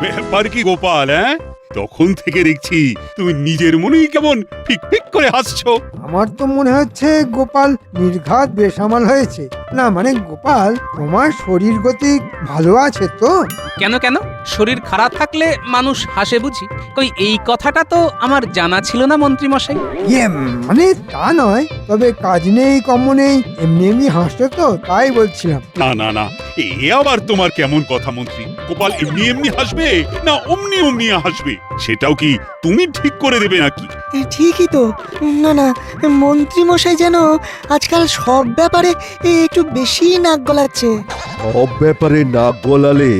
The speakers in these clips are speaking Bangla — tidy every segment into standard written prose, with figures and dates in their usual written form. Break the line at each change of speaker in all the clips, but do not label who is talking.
ব্যাপার কি গোপাল? তখন থেকে দেখছি তুমি নিজের মনেই কেমন ফিক ফিক করে হাসছো।
আমার তো মনে হচ্ছে গোপাল নির্ঘাত বেসামাল হয়েছে। না মানে গোপাল, তোমার শরীর গতি ভালো আছে তো?
কেন কেন, শরীর খারাপ থাকলে মানুষ হাসে বুঝি? কই এই কথাটা তো আমার জানা ছিল না মন্ত্রী মশাই।
মানে তা নয়, তবে কাজ নেই কম্ম নেই এমনি এমনি হাসছো তো, তাই বলছিলাম।
না না না, এ আবার তোমার কেমন কথা মন্ত্রী? গোপাল এমনি এমনি হাসবে না অমনি অমনি হাসবে, সেটাও কি তুমি ঠিক করে দেবে নাকি?
ঠিকই তো। না না, মন্ত্রী মশাই যেন আজকাল সব ব্যাপারে একটু বেশি নাক গলাচ্ছে।
সব ব্যাপারে নাক গলালে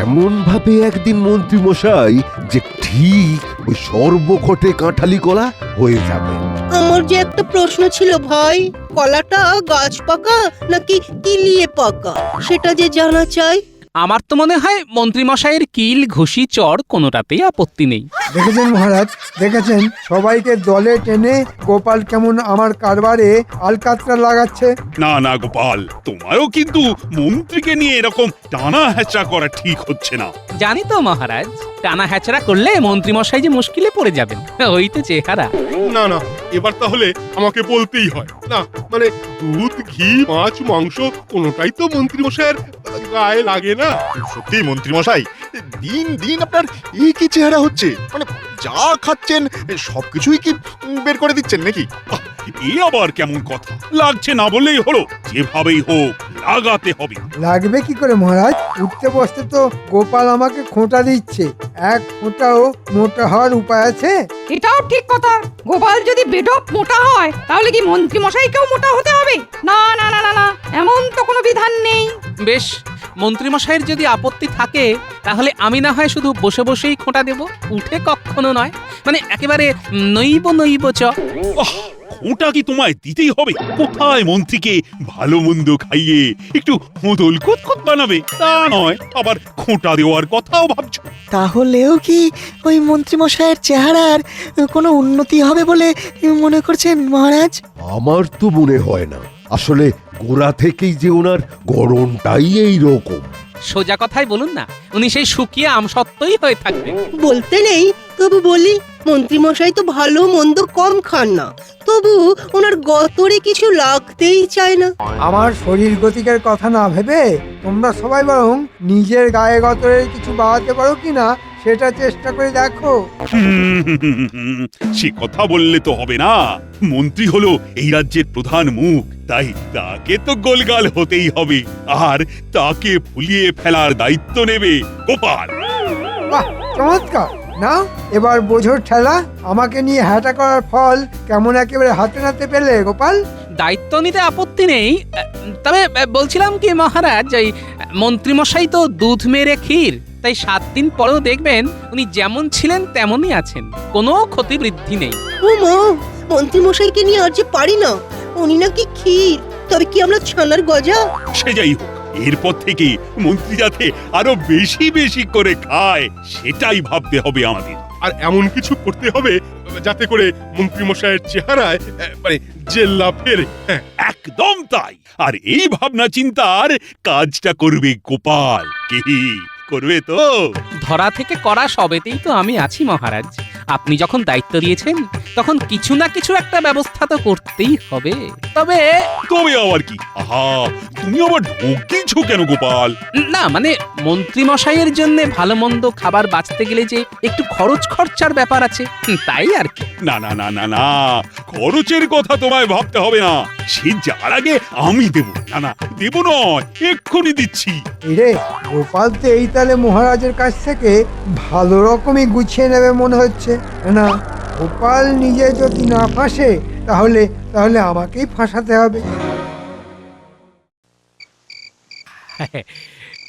এমন ভাবে একদিন মন্ত্রী মশাই যে ঠিক ওই সর্বক্ষটে কাঁঠালি কলা হয়ে যাবে।
আমার যে একটা প্রশ্ন ছিল ভাই, কলাটা গাছ পাকা নাকি কিলিয়ে পাকা সেটা যে জানা চাই।
আমার তো মনে হয় মন্ত্রী মশাইয়ের কিল ঘুষি চড় কোনোটাতেই আপত্তি নেই।
দেখেছেন মহারাজ, দেখেছেন সবাইকে দলে টেনে গোপাল কেমন আমার কারবারে আলকাতরা লাগাচ্ছে।
না না গোপাল, তোমারও কিন্তু মন্ত্রীকে নিয়ে এরকম টানা হ্যাচড়া করা ঠিক হচ্ছে না।
জানি তো মহারাজ, টানা হ্যাচড়া করলে মন্ত্রী মশাই যে মুশকিলে পড়ে যাবেন, ওই তো চেহারা।
না না, এবার তাহলে আমাকে বলতেই হয়। না মানে দুধ, ঘি, মাছ, মাংস কোনোটাই তো মন্ত্রী মশাইয়ের গায়ে লাগে না।
সত্যি মন্ত্রী মশাই, দিন দিন আপনার এই কি চেহারা হচ্ছে? মানে যা খাচ্ছেন সবকিছুই কি বের করে দিচ্ছেন নাকি?
এ আবার কেমন কথা? লাগছে না বললেই হলো, যেভাবেই হোক লাগাতে হবে।
লাগবে কি করে মহারাজ? উঠতে বসতে তো গোপাল আমাকে খোঁটা দিচ্ছে। এক খোঁটাও মোটা হওয়ার উপায় আছে?
এটাও ঠিক কথা। গোপাল যদি বেঢপ মোটা হয় তাহলে কি মন্ত্রী মশাইকেও মোটা হতে হবে? না না না না না, এমন তো কোনো বিধান নেই।
বেশ, মন্ত্রী মশাইয়ের যদি আপত্তি থাকে তাহলে আমি না হয় শুধু বসে বসেই খোঁটা দেব, উঠে কখনো নয়। মানে একেবারে নইব নইব চ।
ওটা কি তোমায় দিতেই হবে? কোথায় মন্ত্রীকে ভালো মন্দ খাইয়ে একটু হোদল কুতকুত বানাবে, তা নয় আবার খোঁটা দেওয়ার কথাও ভাবছো।
তাহলেও কি ওই মন্ত্রী মশাইয়ের চেহারার কোনো উন্নতি হবে বলে মনে করছেন মহারাজ?
আমার তো মনে হয় না। আসলে গোড়া থেকেই যে ওনার গড়নটাই এই রকম।
সোজা কথাই বলুন না, উনি সেই শুকিয়ে আমসত্ত্বই হয়ে থাকবেন।
বলতে নেই তবু বলি, মন্ত্রী মশাই তো ভালো মন্দ কম খান না, তবু ওনার গতরে কিছু লাগতেই চায় না।
আমার শরীর গতিকের কথা না ভেবে তোমরা সবাই বরং নিজের গায়ে গতরের কিছু বাড়াতে পারো কিনা সেটা চেষ্টা করে দেখো।
সে কথা বললে তো হবে না। মন্ত্রী হলো এই রাজ্যের প্রধান মুখ, তাই তাকে তো গোলগাল হতেই হবে, আর তাকে ফুলিয়ে ফেলার দায়িত্ব নেবে গোপাল।
বাহ, চমৎকার! না এবার বোঝোর ঠেলা আমাকে নিয়ে হ্যাটা করার ফল কেমন একেবারে হাতে নাতে পেলে গোপাল।
দায়িত্ব নিতে আপত্তি নেই, তবে বলছিলাম কি মহারাজ, এই মন্ত্রী মশাই তো দুধ মেরে ক্ষীর, তাই 7 দিন পরেও দেখবেন উনি যেমন ছিলেন তেমনই আছেন, কোনো ক্ষতি বৃদ্ধি নেই।
ও মা, মন্ত্রী মশাইকে নিয়ে আর যে পারি না। উনি নাকি ক্ষীর, তবে কি আমরা ছানার গজা?
সে যাই হোক, এরপর থেকে মন্ত্রী যাতে আরো বেশি বেশি করে খায় সেটাই ভাবতে হবে আমাদের।
আর এমন কিছু করতে হবে যাতে করে মন্ত্রী মশাইয়ের চেহারায় মানে জেল্লা ফেরে।
একদম তাই। আর এই ভাবনা চিন্তার কাজটা করবে গোপাল। কি করবে তো?
ধরা থেকে করা সবেতেই তো আমি আছি মহারাজ। আপনি যখন দায়িত্ব দিয়েছেন তখন কিছু না কিছু একটা ব্যবস্থা তো করতেই হবে। তবে
আবার কি? আহা, তুমি আবার ঢোক গিলছো কেন গোপাল?
না মানে মন্ত্রী মশাইয়ের জন্য ভালো মন্দ খাবার বাঁচতে গেলে যে একটু খরচার ব্যাপার আছে, তাই আর কি।
না না না না না, খরচের কথা তোমায় ভাবতে হবে না, সে যার আগে আমি দেব। না না, দেব নয়, এক্ষুনি দিচ্ছি।
রে গোপাল তো এই তালে মহারাজের কাছ থেকে ভালো রকমই গুছিয়ে নেবে মনে হচ্ছে। না, গোপাল নিজে যদি না ফাঁসে তাহলে তাহলে আমাকেই ফাঁসাতে হবে।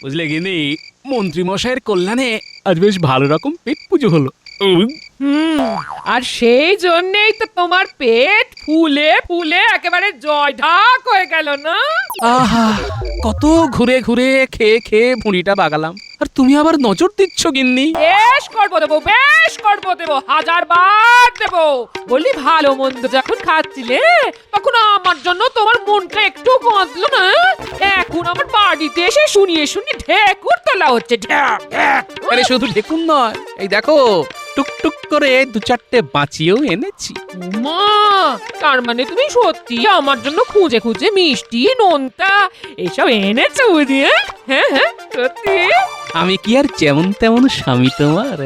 বুঝলে গিনি, মন্ত্রী মশাইয়ের কল্যাণে আজ বেশ ভালো রকম পেট পুজো হলো।
আর সেই জন্যই তো তোমার পেট ফুলে ফুলে একেবারে জয় ঢাক হয়ে গেল না?
আহা, কত ঘুরে ঘুরে খেয়ে খেয়ে ভুঁড়িটা বাগালাম, আর তুমি আবার নজর দিচ্ছ গিন্নি।
বেশ করবো দেবো, বেশ করবো দেবো, 1000বার দেবো। বলি ভালো মন্দ যখন খাচ্ছিলে তখন আমার জন্য তোমার মনটা একটু বাঁধলো না? এখন আমার বাড়িতে এসে শুনিয়ে শুনিয়ে ঢেকুর তোলা হচ্ছে, ঢ্যাক ঢ্যাক।
আরে শুধু দেখুন নয়, এই দেখো টুকটুক করে 2-4টে বাঁচিয়েও এনেছি।
মা, তার মানে তুমি সত্যি আমার জন্য খুঁজে খুঁজে মিষ্টি নোনতা এসব এনেছো বুঝি? হ্যাঁ হ্যাঁ, সত্যি?
আমি কি আর যেমন তেমন স্বামী তোমার?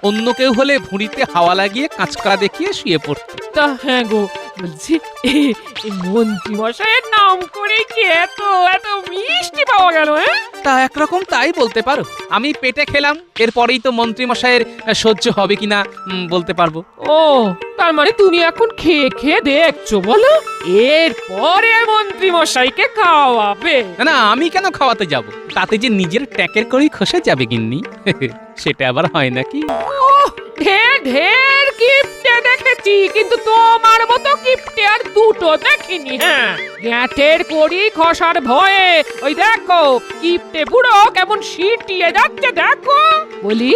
অন্য কেউ হলে ভুঁড়িতে হাওয়া লাগিয়ে কাঁচকড়া দেখিয়ে শুয়ে পড়তো।
তা হ্যাঁ গো, বলছি এই মন্ত্রী মশাইয়ের নাম করে কি এত এত মিষ্টি পাওয়া গেল?
তা একরকম তাই বলতে পারো। আমি পেটে খেলাম, এরপরেই তো মন্ত্রী মশাইয়ের সহ্য হবে কিনা বলতে পারবো।
ও, তার মানে তুমি এখন খেয়ে খেয়ে দেখছো বলো? এরপরে মন্ত্রী মশাইকে খাওয়াবে?
না না, আমি কেন খাওয়াতে যাব? তাতে যে নিজের ট্যাকের করেই খসে যাবে গিন্নি। সেটা আবার হয় নাকি?
ঢের ঢের কিপটে দেখেছি, কিন্তু তোমার মতো কিপটে আর দুটো দেখিনি। হ্যাঁ, গ্যাঁটের কড়ি খসার ভয়ে ওই দেখো কিপটে বুড়ো কেমন সিটিয়ে যাচ্ছে দেখো। বলি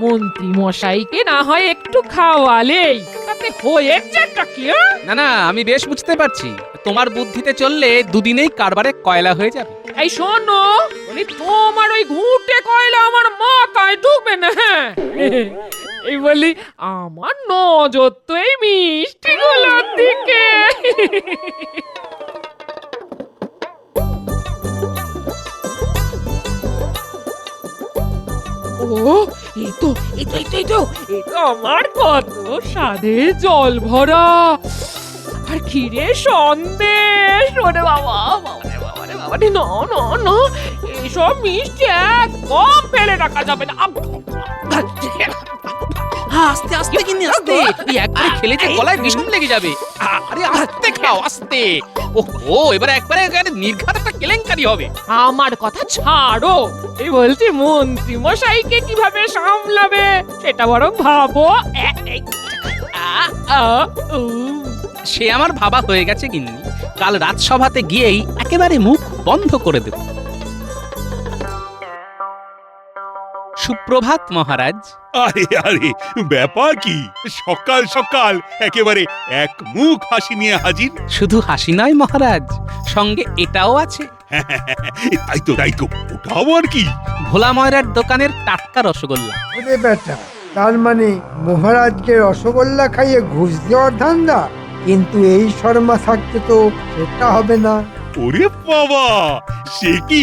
মন্ত্রী মশাইকে না হয় একটু খাওয়ালেই তাতে হয়েছেটা কি?
না না, আমি বেশ বুঝতে পারছি, তোমার বুদ্ধিতে চললে দুদিনেই কারবারে কয়লা হয়ে যাবে।
এই শোনো, বলি তোমার ওই ঘুঁটে কয়লা আমার মাথায় ঢুকবে না। হ্যাঁ, এই বলি আমার নজর তো এই মিষ্টিগুলোর দিকে। ও, এই তো এই তো এই তো এই তো এই তো আমার কত স্বাদের জল ভরা আর ক্ষীরে সন্দেশ। ওরে বাবা, বাবারে বাবারে বাবারে, না না না, এইসব মিষ্টি একদম ফেলে রাখা যাবে না।
আস্তে আস্তে গিন্নি, আস্তে। এই একবারে খেলে যে গলায় বিষম লেগে যাবে। আরে আস্তে খাও, আস্তে। ওহো, এবার একবারে নির্ঘাত একটা কেলেঙ্কারি হবে।
আমার কথা ছাড়ো, এই বলছি মন্ত্রী মশাইকে কিভাবে সামলাবে সেটা বরং ভাবো।
সে আমার ভাবা হয়ে গেছে গিন্নি। কাল রাজসভাতে গিয়েই একেবারে মুখ বন্ধ করে দেব। সুপ্রভাত মহারাজ।
আরে আরে, ব্যাপার কি? সকাল সকাল একেবারে এক মুখ হাসি নিয়ে হাজির।
শুধু হাসি নয় মহারাজ, সঙ্গে এটাও আছে।
তাই তো তাই তো, ওটাও আর কি?
ভোলা ময়রার দোকানের টাটকা রসগোল্লা।
ওরে বেটা, তার মানে মহারাজকে রসগোল্লা খাইয়ে ঘুষ দেওয়ার ধান্দা? কিন্তু এই শর্মা থাকতে তো সেটা হবে না।
ওরে বাবা, সে কি?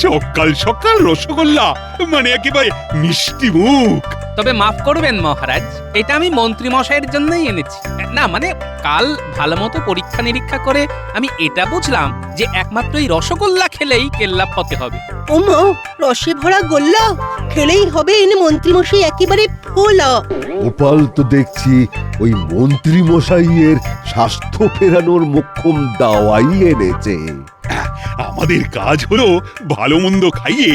সকাল সকাল রসগোল্লা, মানে একেবারে মিষ্টি মুখ।
তবে মাফ করবেন মহারাজ, এটা আমি মন্ত্রী মশাইয়ের জন্যই এনেছি। না মানে কাল ভালো মতো পরীক্ষা নিরীক্ষা করে আমি এটা বুঝলাম যে একমাত্র এই রসগোল্লা খেলেই কেল্লা ফতে হবে।
ওমা, রসে ভরা গোল্লা খেলেই হবে এনে মন্ত্রী মশাই একেবারে ফোলা।
গোপাল তো দেখছি ওই মন্ত্রী মশাইয়ের স্বাস্থ্য ফেরানোর মোক্ষম দাওয়াই এনেছে।
আমাদের কাজ হলো ভালো মন্দ খাইয়ে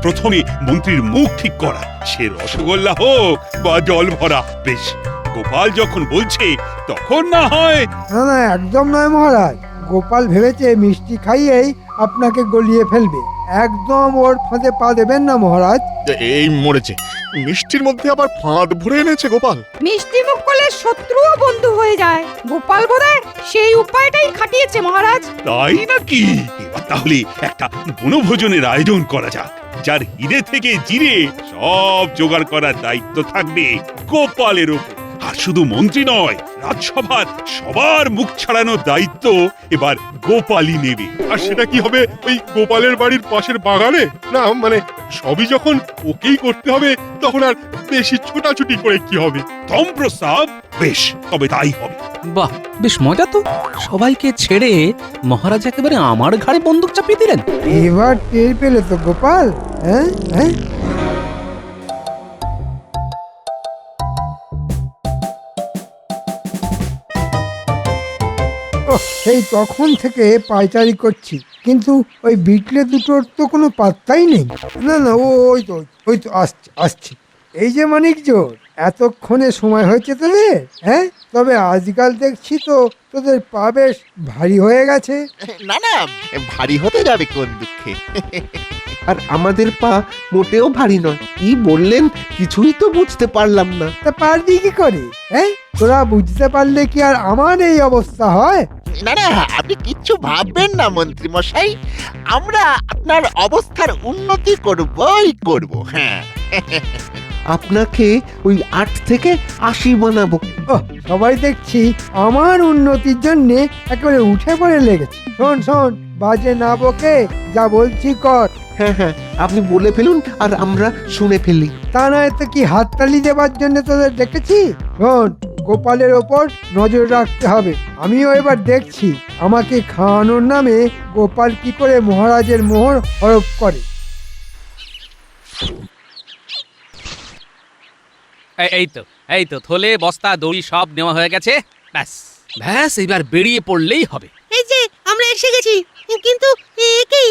প্রথমে মন্ত্রীর মুখ ঠিক করা, সে রসগোল্লা হোক বা জল ভরা। বেশ, গোপাল যখন বলছে তখন না হয়।
না না, একদম নয় মহারাজ। গোপাল ভেবেছে মিষ্টি খাইয়েই আপনাকে গলিয়ে ফেলবে। একদম ওর ফাঁদে পা দেবেন না মহারাজ।
এই মরেছে, মিষ্টির মধ্যে আবার ফাঁদ ভরে এনেছে গোপাল।
মিষ্টি মুখ করলে শত্রুও বন্ধু হয়ে যায়। গোপাল বোধহয় সেই উপায়টাই খাটিয়েছে মহারাজ।
তাই নাকি? এবার তাহলে একটা বনভোজনের আয়োজন করা যাক, যার হিরে থেকে জিরে সব জোগাড় করার দায়িত্ব থাকবে গোপালের উপর। আর শুধু মন্ত্রী নয়, রাজসভার সবার মুখ ছাড়ানোর দায়িত্ব এবার গোপালই নেবে।
আর সেটা কি হবে? ওই গোপালের বাড়ির পাশের বাগানে? না মানে সবই যখন ওকেই করতে হবে, তখন আর বেশি ছোটাছুটি করে কি হবে?
থম প্রস্তাব। বেশ, তবে তাই হবে।
বাহ, বেশ মজা তো। সবাইকে ছেড়ে মহারাজ একেবারে আমার ঘাড়ে বন্দুক চাপিয়ে দিলেন।
এবার টের পেলে তো গোপাল? হ্যাঁ হ্যাঁ, সেই তখন থেকে পায়চারি করছি, কিন্তু ওই বিটলে দুটোর তো কোনো পাত্তাই নেই। না না, ওই তো আসছে আসছে। এই যে মানিক জোর, এতক্ষণে সময় হয়েছে তোদের? হ্যাঁ, তবে আজকাল দেখছি তো তোদের পা বেশ ভারী হয়ে গেছে।
না না, ভারী হতে যাবে কোন দুঃখে।
আর আমাদের পা মোটেও ভারী নয়। কি বললেন কিছুই তো বুঝতে পারলাম না।
তা পারবি কি করে? হ্যাঁ, তোরা বুঝতে পারলে কি আর আমার এই অবস্থা হয়?
না না, আপনি কিচ্ছু ভাববেন না মন্ত্রী মশাই, আমরা আপনার অবস্থার উন্নতি করবই করব। হ্যাঁ,
আপনাকে ওই 8 থেকে 80 বানাবো।
ওহ, সবাই দেখছি আমার উন্নতির জন্য একেবারে উঠে পড়ে লেগেছে। শোন শোন, বাজে না বকে যা বলছি কর।
হ্যাঁ হ্যাঁ, আপনি বলে ফেলুন আর আমরা শুনে ফেলি।
তা নয় তো কি হাততালি দেবার জন্য তোদের ডেকেছি? শোন, গোপালের ওপর নজর রাখতে হবে। আমিও এবার দেখছি আমাকে খাওয়ানোর নামে গোপাল কি করে মহারাজের মোহর হরপ করে।
এই তো থলে বস্তা দড়ি সব নেওয়া হয়ে গেছে। ব্যাস ব্যাস, এবার বেরিয়ে পড়লেই হবে।
এই যে আমরা এসে গেছি, কিন্তু এ কি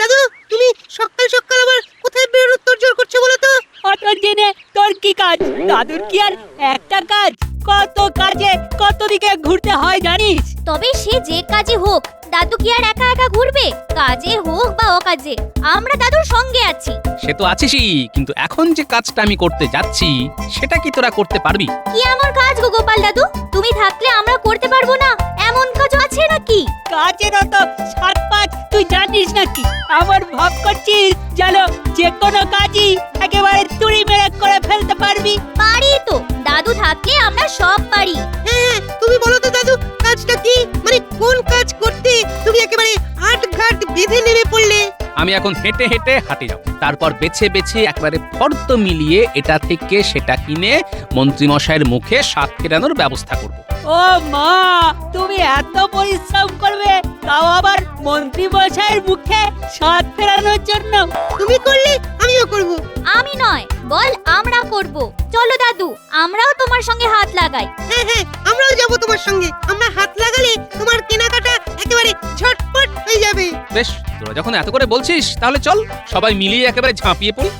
দাদু, তুমি সকাল সকাল আবার কোথায় বেরোনোর তোড়জোড় করছো বলো তো?
অত জেনে তোর কি কাজ? দাদুর কি আর একটা কাজ? কত কাজে কত দিকে ঘুরতে হয় জানিস?
তবে সে যে কাজে হোক, দাদু কি আর একা একা ঘুরবে? কাজে হোক বা অকাজে, আমরা দাদুর সঙ্গে আছি।
সে তো আছিসই, কিন্তু এখন যে কাজটা আমি করতে যাচ্ছি সেটা কি তোরা করতে পারবি?
কি এমন কাজ গো গোপাল দাদু? তুমি থাকলে আমরা করতে পারবো না এমন কাজ আছে নাকি?
কাজের অত সাত পাঁচ তুই জানিস নাকি? আমার ভাব করছিস জানো যে কোনো কাজই একেবারে তুড়ি মেরে করে ফেলতে পারবি?
পারি তো, দাদু থাকলে আমরা সব পারি।
হ্যাঁ, তুমি বলো তো দাদু, কাজটা কি? মানে কোন কাজ করতে তুমি একেবারে আট ঘাট বেঁধে নেমে পড়লে?
আমি এখন হেঁটে হেঁটে হাঁটে যাব, তারপর বেছে বেছে একবারে ফর্দ মিলিয়ে এটা থেকে সেটা কিনে মন্ত্রীমশাইয়ের মুখে স্বাদ ফেরানোর ব্যবস্থা করব।
ও মা, তুমি এত পরিশ্রম করবে, তাও আবার মন্ত্রী মশাইয়ের মুখে স্বাদ ফেরানোর জন্য?
তুমি করলে আমিও করব।
আমি নয়, বল আমরা করব। চলো দাদু, আমরাও তোমার সঙ্গে হাত লাগাই।
হ্যাঁ হ্যাঁ, আমরাও যাব তোমার সঙ্গে। আমরা হাত লাগালে তোমার কেনাকাটা একেবারে ঝটপট হয়ে যাবে।
বেশ, তোরা যখন এত করে বলছিস তাহলে চল সবাই মিলিয়ে একেবারে ঝাঁপিয়ে পড়ি।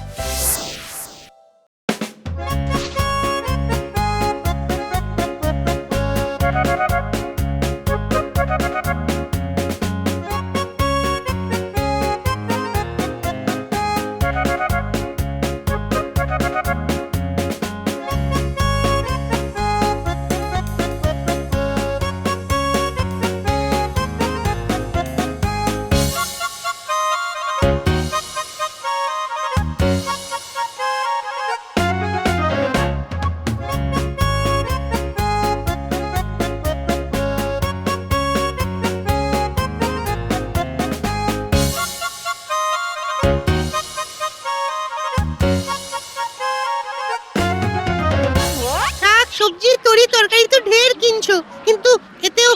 শাক সবজি তরি তরকারি তো ঢের কিনছো, কিন্তু এতেও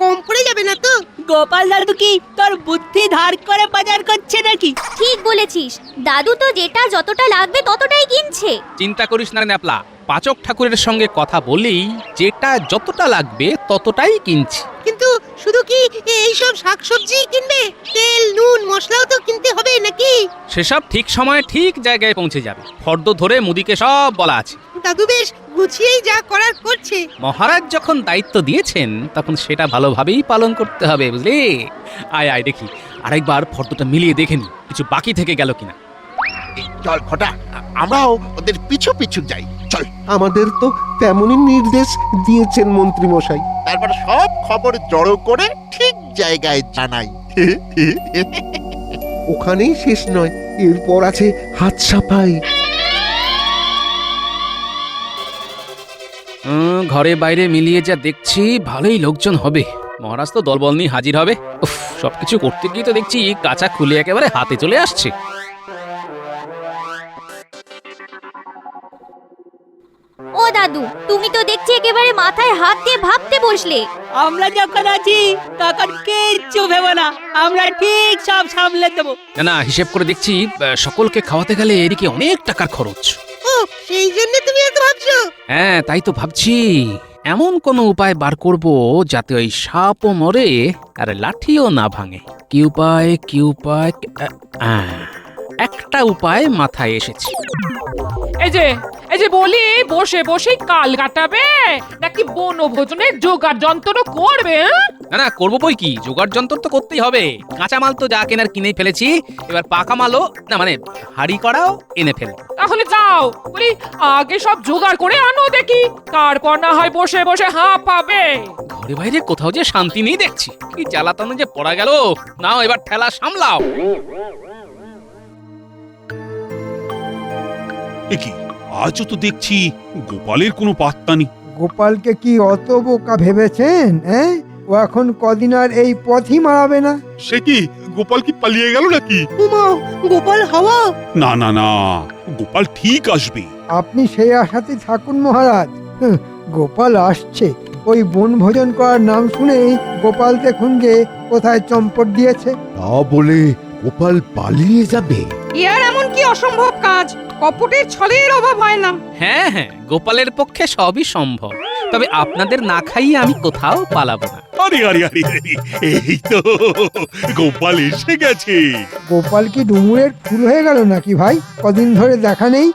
কম পড়ে যাবে না তো?
গোপাল দাদু কি তোর বুদ্ধি ধার করে বাজার করছে নাকি?
ঠিক বলেছিস, দাদু তো যেটা যতটা লাগবে ততটাই কিনছে।
চিন্তা করিস না ন্যাপলা, পাচক ঠাকুরের সঙ্গে কথা বলেই যেটা যতটা লাগবে ততটাই কিনছি।
কিন্তু শুধু কি এইসব শাকসবজি কিনবে? তেল নুন মশলাও তো কিনতে হবে নাকি?
সেসব ঠিক সময়ে ঠিক জায়গায় পৌঁছে যাবে। ফর্দ ধরে মুদিকে সব বলা আছে।
দাদু বেশ গুছিয়েই যা করার করছে।
মহারাজ যখন দায়িত্ব দিয়েছেন তখন সেটা ভালোভাবেই পালন করতে হবে, বুঝলি? আয় আয় দেখি, আরেকবার ফর্দটা মিলিয়ে দেখে নি কিছু বাকি থেকে গেল কিনা।
চল ঘটা, আমরাও ওদের পিছু পিছু যাই। চল,
আমাদের তো তেমনই নির্দেশ দিয়েছেন মন্ত্রী মশাই।
তারপর সব খবর জড়ো করে ঠিক জায়গায় জানাই।
ওখানেই শেষ নয়, এরপর আছে হাত সাফাই।
ঘরে বাইরে মিলিয়ে যা দেখছি ভালোই লোকজন হবে। মহারাজ তো দলবল নিয়ে হাজির হবে। উফ, সবকিছু করতে গিয়ে তো দেখছি কাঁচা খুলে একেবারে হাতে চলে আসছে।
ও দাদু, তুমি তো দেখছি একেবারে মাথায় হাত দিয়ে ভাবতে বসলে।
আমরা যখন আছি তখন কিচ্ছু ভেবো না, আমরা ঠিক সব সামলে দেবো।
না না, হিসেব করে দেখছি সকলকে খাওয়াতে গেলে এদিকে অনেক টাকার খরচ।
ও, সেই জন্য তুমি এত ভাবছো?
হ্যাঁ, তাই তো ভাবছি এমন কোনো উপায় বার করব যাতে ওই সাপও মরে আর লাঠিও না ভাঙে। কি উপায় কি উপায়? একটা উপায় মাথায় এসেছে।
এই যে বলি, বসে বসে কাল কাটাবে নাকি বনভোজনের জোগাড় যন্ত্র করবে?
না না করবো বই কি, জোগাড় যন্ত্র তো করতেই হবে। কাঁচামাল তো যা কেনার কিনেই ফেলেছি, এবার পাকা মালও না মানে হাড়ি করাও এনে ফেলবো।
তাহলে যাও বলি, আগে সব জোগাড় করে আনো দেখি, তারপর না হয় বসে বসে হাঁপ পাবে।
ঘরে বাইরে কোথাও যে শান্তি নেই দেখছি, কি জ্বালাতনে যে পড়া গেল। নাও এবার ঠেলা সামলাও।
এ কি, আজও তো দেখছি গোপালের কোনো পাত্তা নেই।
গোপালকে কি অত বোকা ভেবেছেন? ও এখন কদিন আর এই পথই মারাবে না।
সে কি, গোপাল কি পালিয়ে গেল নাকি?
উমা, গোপাল হাওয়া।
না না না, গোপাল ঠিক আসবে।
আপনি সেই আশাতেই থাকুন মহারাজ। গোপাল আসছে। ওই বনভোজন করার নাম শুনেই গোপাল দেখুন গে কোথায় চম্পট দিয়েছে।
তা বলে গোপাল পালিয়ে যাবে?
ইয়ার এমন কি অসম্ভব কাজ? কপটের ছলের অভাব হয় না।
হ্যাঁ হ্যাঁ, গোপালের পক্ষে সবই সম্ভব, তবে আপনাদের না খাইয়ে আমি কোথাও পালাবো না।
আরে আরে আরে আরে, এই তো গোপাল এসে গেছে।
গোপাল কি ডুমুরের ফুল হয়ে গেল নাকি ভাই? কদিন ধরে দেখা নেই।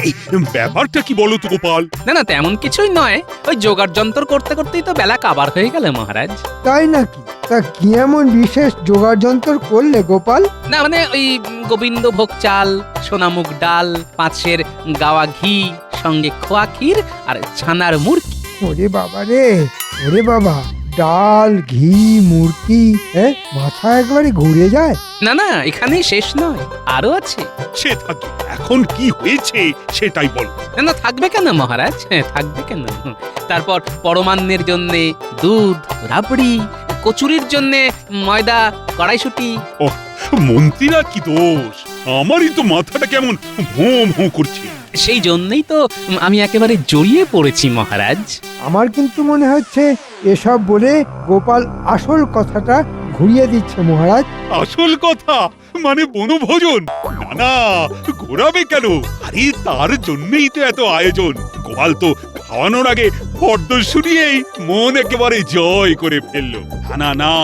এই ব্যাপারটা কি বলো তো গোপাল?
না না, তেমন কিছুই নয়, ওই জোগাড় যন্ত্র করতে করতেই তো বেলা কাবার হয়ে গেল মহারাজ।
তাই নাকি? তা কি এমন বিশেষ জোগাড় যন্ত্র করলে গোপাল?
না মানে ওই গোবিন্দ ভোগ চাল, সোনামুগ ডাল, 5 গাওয়া ঘি, সঙ্গে খোয়া ক্ষীর আর ছানার মুরগি।
ওরে বাবা রে, ওরে বাবা, ডাল, ঘি, মুরগি, মাথা একবারে ঘুরে যায়।
না না, এখানেই শেষ নয়, আরো আছে।
সে থাকবে, এখন কি হয়েছে সেটাই বল।
না না, থাকবে কেন মহারাজ, থাকবে কেন। তারপর পরমান্নের জন্যে দুধ, রাবড়ি, কচুরির জন্যে ময়দা, কড়াইশুটি।
ও মন্ত্রীরা কি দোষ, আমারই তো মাথাটা কেমন ভোঁ ভোঁ করছে।
সেই জন্যই তো আমি একেবারে জড়িয়ে পড়েছি মহারাজ।
আমার কিন্তু মনে হচ্ছে এসব বলে গোপাল আসল কথাটা ঘুরিয়ে দিচ্ছে মহারাজ।
আসল কথা মানে বনভোজন? না না, ঘোরাবে কেন? আরে তার জন্যই তো এত আয়োজন। গোপাল তো খাওয়ানোর আগে ফর্দ শুনিয়েই মন একেবারে জয় করে ফেললো। না না না,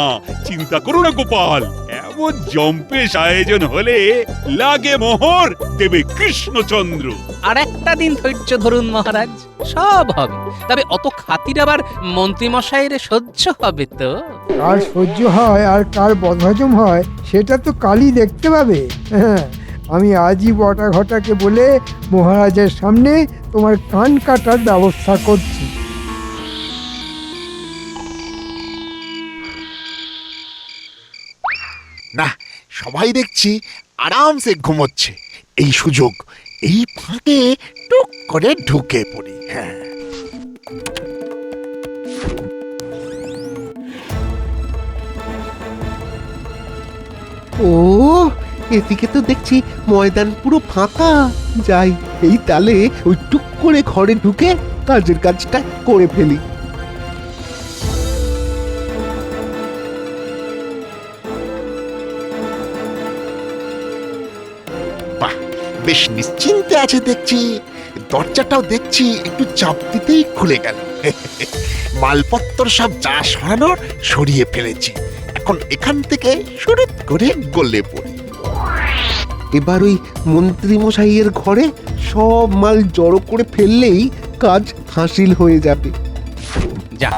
চিন্তা করো না গোপাল, এমন জম্পেশ আয়োজন হলে লাগে মোহর, দেবে কৃষ্ণচন্দ্র।
আর একটা দিন ধৈর্য ধরুন মহারাজ, সব হবে। তবে অত খাতির আবার মন্ত্রী মশাইয়ের সহ্য হবে তো?
কার সহ্য হয় আর কার বদহজম হয় সেটা তো কালই দেখতে পাবে। আমি আজই বটা ঘটাকে বলে মহারাজের সামনে তোমার কান কাটার ব্যবস্থা করছি।
না, সবাই দেখছি আরামসে ঘুমোচ্ছে। এই সুযোগ, এই ফাঁকে টুক করে ঢুকে পড়ি। হ্যাঁ,
ও, এদিকে তো দেখছি ময়দান পুরো ফাঁকা। যাই, এই তালে ওই টুক করে ঘরে ঢুকে কাজের কাজটা করে ফেলি।
বাহ, বেশ নিশ্চিন্তে আছে দেখছি। দরজাটাও দেখছি একটু চাপ দিতেই খুলে গেল। মালপত্র সব যা সরানোর সরিয়ে ফেলেছি। এখন এখান থেকে সুরত করে গলে পড়ি।
এবার ওই মন্ত্রী মশাইয়ের ঘরে সব মাল জড়ো করে ফেললেই কাজ হাসিল হয়ে যাবে।
যা,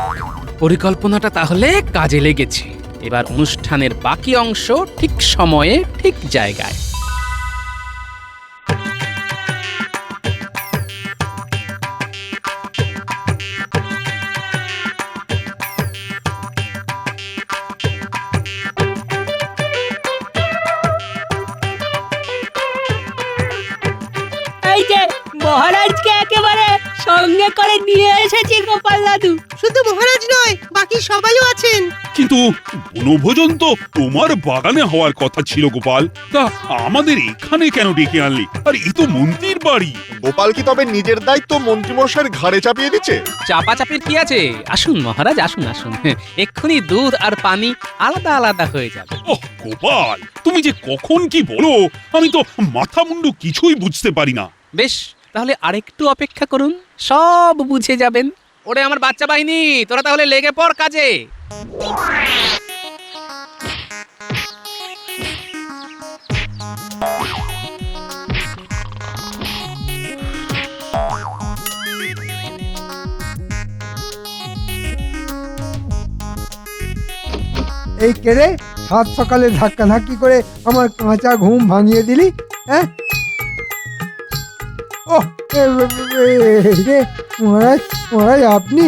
পরিকল্পনাটা তাহলে কাজে লেগেছে। এবার অনুষ্ঠানের বাকি অংশ ঠিক সময়ে ঠিক জায়গায়।
এই যে মহারাজকে একেবারে সঙ্গে করে নিয়ে এসেছি গোপাল দাদু।
শুধু মহারাজ নয়, বাকি সবাইও আছেন।
কিন্তু বনভোজন তো তোমার বাগানে হওয়ার কথা ছিল গোপাল, তা আমাদের এখানে কেন ডেকে আনলি? আর এই তো মন্ত্রীর বাড়ি।
গোপাল কি তবে নিজের দায়িত্ব মন্ত্রীমশাইয়ের ঘাড়ে চাপিয়ে দিচ্ছে?
চাপাচাপির কি আছে? আসুন মহারাজ, আসুন আসুন, এক্ষুনি দুধ আর পানি আলাদা আলাদা হয়ে যাবে।
ওহ গোপাল, তুমি যে কখন কি বলো আমি তো মাথা মুন্ডু কিছুই বুঝতে পারি না।
বেশ, তাহলে আরেকটু অপেক্ষা করুন, সব বুঝে যাবেন। ওরে আমার বাচ্চা বাহিনী, তোরা তাহলে লেগে পড় কাজে।
এই কেড়ে সাত সকালে ধাক্কাধাক্কি করে আমার কাঁচা ঘুম ভাঙিয়ে দিলি, হ্যাঁ? ও রে মহারাজ, মহারাজ আপনি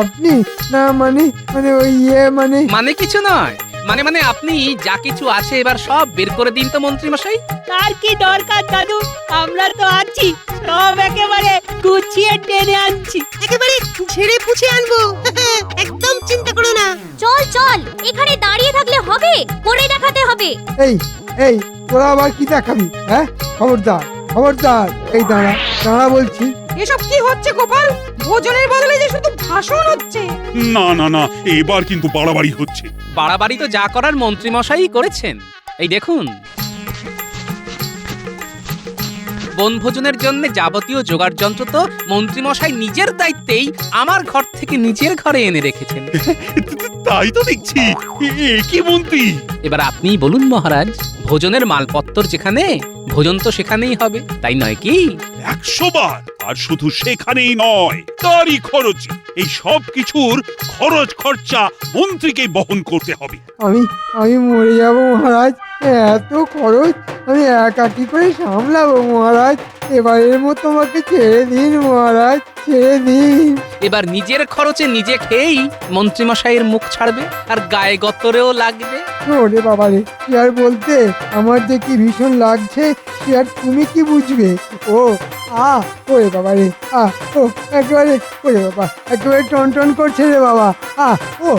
আপনি না মানে মানে ওই মানে
মানে কিছু নয়, মানে আপনি যা কিছু আছে এবার সব বের করে দিন তো মন্ত্রী মশাই।
তার কি দরকার দাদু, আমরা তো আছি, সব একেবারে গুছিয়ে টেনে আনছি।
একেবারে ছেড়ে পুছে আনবো, একদম চিন্তা করো না।
চল চল, এখানে দাঁড়িয়ে থাকলে হবে, করে দেখাতে হবে।
এই এই তোরা আবার কি দেখাবি, হ্যাঁ? খবরদার খবরদার, এই দাঁড়া দাঁড়া বলছি।
এসব কি হচ্ছে গোপাল? ভোজনের বদলে যে শুধু ভাষণ হচ্ছে।
না না না, এবার কিন্তু বাড়াবাড়ি হচ্ছে।
বাড়াবাড়ি তো যা করার মন্ত্রী মশাই করেছেন। এই দেখুন, বনভোজনের জন্য যাবতীয় জোগাড় যন্ত্র তো মন্ত্রী মশাই নিজের দায়িত্বেই আমার ঘর থেকে নিজের ঘরে এনে রেখেছেন।
তাই তো দেখছি। কি মন্ত্রী,
এবার আপনি বলুন মহারাজ, ভোজনের মালপত্তর যেখানে, ভোজন তো সেখানেই হবে, তাই নয় কি?
100 বার। আর শুধু সেখানেই নয়, তারই খরচ। এই সব কিছুর খরচ খরচা মন্ত্রীকে বহন করতে হবে।
আমি আমি মরে যাব মহারাজ, এত খরচ আমি একা কি করে সামলাবো মহারাজ? এবারের মতো আমাকে ছেড়ে দিন মহারাজ, ছেড়ে দিন।
এবার নিজের খরচে নিজে খেয়েই মন্ত্রী মশাইয়ের মুখ ছাড়বে, আর গায়ে গতরেও লাগবে।
ওরে বাবা রে, কি আর বলতে, আমার যে কি ভীষণ লাগছে সে আর তুমি কি বুঝবে। ও ওরে বাবা রে, ও একেবারে, ওরে বাবা একেবারে টন টন করছে রে বাবা, ও